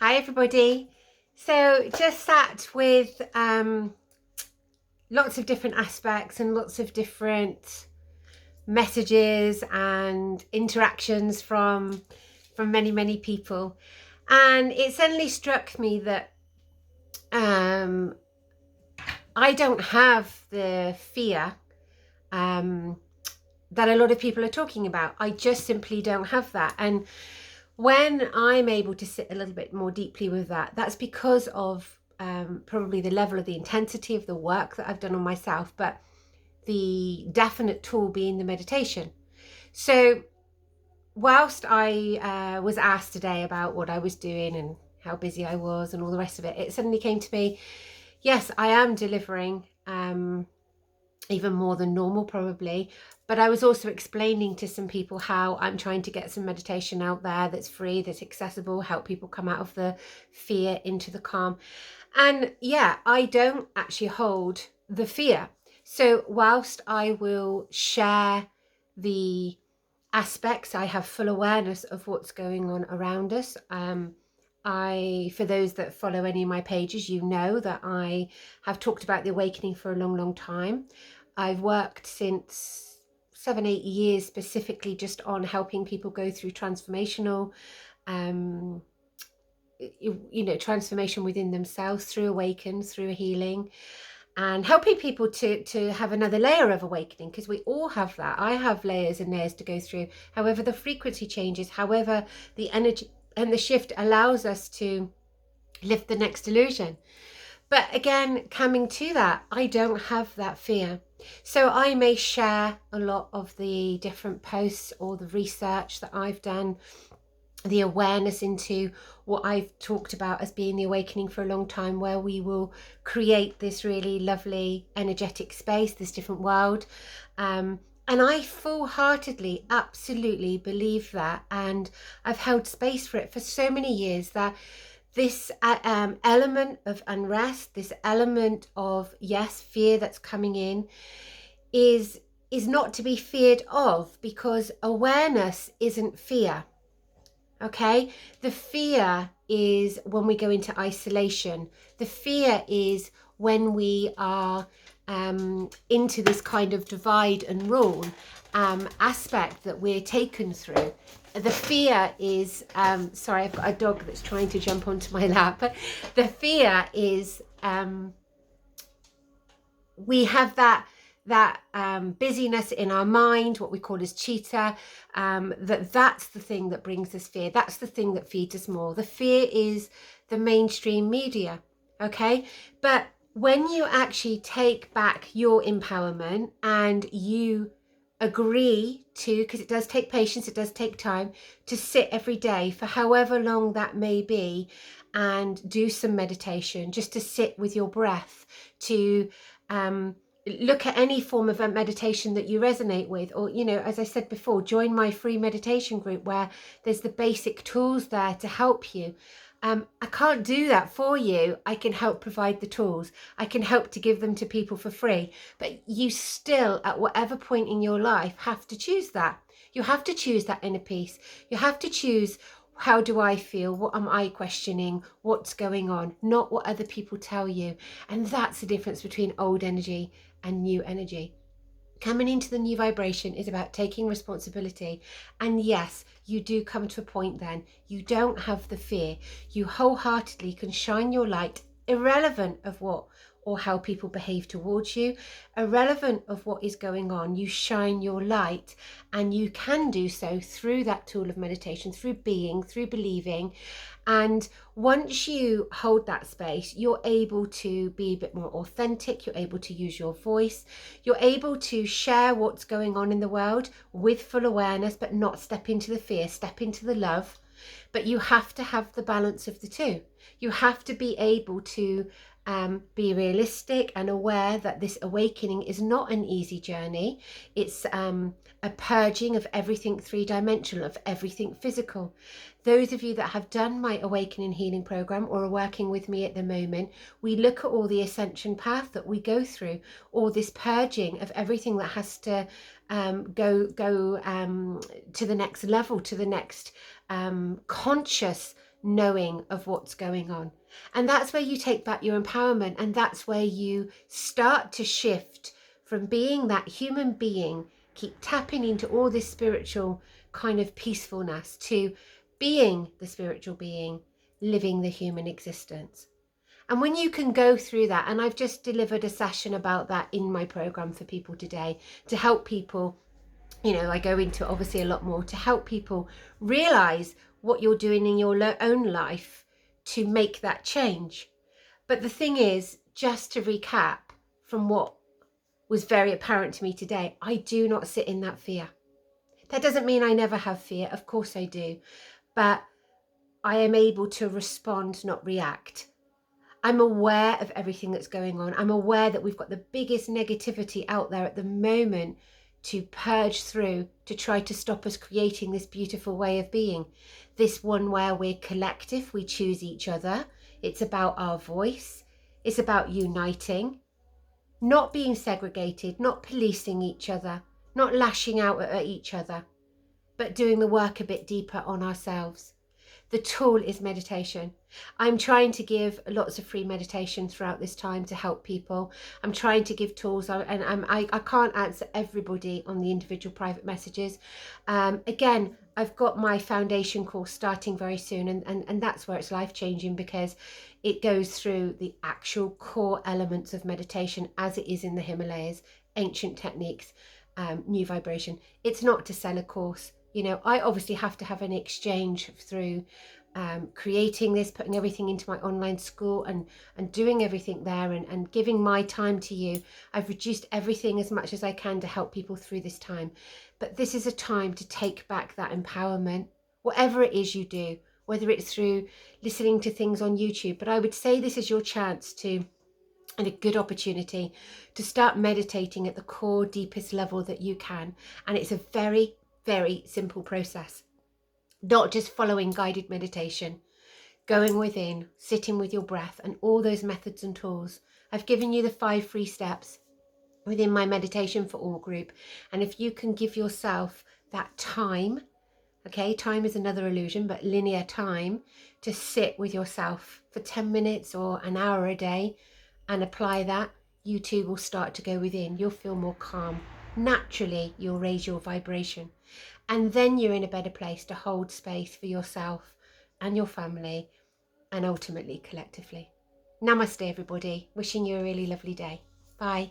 Hi everybody. So just sat with lots of different aspects and lots of different messages and interactions from many people, and it suddenly struck me that I don't have the fear that a lot of people are talking about. I just simply don't have that. And when I'm able to sit a little bit more deeply with that, that's because of probably the level of the intensity of the work that I've done on myself, but the definite tool being the meditation. So whilst I was asked today about what I was doing and how busy I was and all the rest of it, it suddenly came to me, yes, I am delivering even more than normal probably, but I was also explaining to some people how I'm trying to get some meditation out there that's free, that's accessible, help people come out of the fear into the calm. And yeah, I don't actually hold the fear. So whilst I will share the aspects, I have full awareness of what's going on around us. For those that follow any of my pages, you know that I have talked about the awakening for a long time. I've worked since 7-8 years specifically just on helping people go through transformational transformation within themselves through Awaken, through healing, and helping people to have another layer of awakening, because we all have that. I have layers and layers to go through. However the frequency changes, however the energy and the shift allows us to lift the next illusion. But again, coming to that, I don't have that fear. So I may share a lot of the different posts or the research that I've done, the awareness into what I've talked about as being the awakening for a long time, where we will create this really lovely energetic space, this different world. And I full-heartedly, absolutely believe that. And I've held space for it for so many years, that this element of unrest, this element of, yes, fear that's coming in is not to be feared of, because awareness isn't fear. Okay, the fear is when we go into isolation. The fear is when we are into this kind of divide and rule aspect that we're taken through. The fear is, sorry, I've got a dog that's trying to jump onto my lap, but the fear is we have that busyness in our mind, what we call as chitta, that's the thing that brings us fear. That's the thing that feeds us more. The fear is the mainstream media, okay? But when you actually take back your empowerment and you agree to, because it does take patience, it does take time, to sit every day for however long that may be and do some meditation, just to sit with your breath, to look at any form of a meditation that you resonate with, or, you know, as I said before, join my free meditation group where there's the basic tools there to help you. I can't do that for you. I can help provide the tools. I can help to give them to people for free. But you still, at whatever point in your life, have to choose that. You have to choose that inner peace. You have to choose, how do I feel? What am I questioning? What's going on? Not what other people tell you. And that's the difference between old energy and new energy. Coming into the new vibration is about taking responsibility. And yes, you do come to a point then, you don't have the fear. You wholeheartedly can shine your light, irrelevant of what or how people behave towards you, irrelevant of what is going on. You shine your light, and you can do so through that tool of meditation, through being, through believing. And once you hold that space, you're able to be a bit more authentic. You're able to use your voice. You're able to share what's going on in the world with full awareness, but not step into the fear, step into the love. But you have to have the balance of the two. You have to be able to be realistic and aware that this awakening is not an easy journey. It's a purging of everything three-dimensional, of everything physical. Those of you that have done my Awakening Healing program or are working with me at the moment, we look at all the ascension path that we go through, all this purging of everything that has to go to the next level, to the next conscious knowing of what's going on. And that's where you take back your empowerment, and that's where you start to shift from being that human being, keep tapping into all this spiritual kind of peacefulness, to being the spiritual being, living the human existence. And when you can go through that, and I've just delivered a session about that in my program for people today to help people, you know, I go into obviously a lot more to help people realize what you're doing in your own life to make that change. But the thing is, just to recap from what was very apparent to me today, I do not sit in that fear. That doesn't mean I never have fear. Of course I do. But I am able to respond, not react. I'm aware of everything that's going on. I'm aware that we've got the biggest negativity out there at the moment to purge through, to try to stop us creating this beautiful way of being. This one where we're collective, we choose each other. It's about our voice. It's about uniting, not being segregated, not policing each other, not lashing out at each other, but doing the work a bit deeper on ourselves. The tool is meditation. I'm trying to give lots of free meditation throughout this time to help people. I'm trying to give tools, and I can't answer everybody on the individual private messages. Again, I've got my foundation course starting very soon, and that's where it's life-changing, because it goes through the actual core elements of meditation as it is in the Himalayas, ancient techniques, new vibration. It's not to sell a course. You know, I obviously have to have an exchange through creating this, putting everything into my online school and doing everything there, and giving my time to you. I've reduced everything as much as I can to help people through this time. But this is a time to take back that empowerment, whatever it is you do, whether it's through listening to things on YouTube. But I would say this is your chance to, and a good opportunity to start meditating at the core, deepest level that you can. And it's a very, very simple process. Not just following guided meditation, going within, sitting with your breath, and all those methods and tools. I've given you the 5 free steps within my Meditation for All group. And if you can give yourself that time, okay, time is another illusion, but linear time, to sit with yourself for 10 minutes or an hour a day and apply that, you too will start to go within. You'll feel more calm. Naturally, you'll raise your vibration. And then you're in a better place to hold space for yourself and your family, and ultimately collectively. Namaste, everybody. Wishing you a really lovely day. Bye.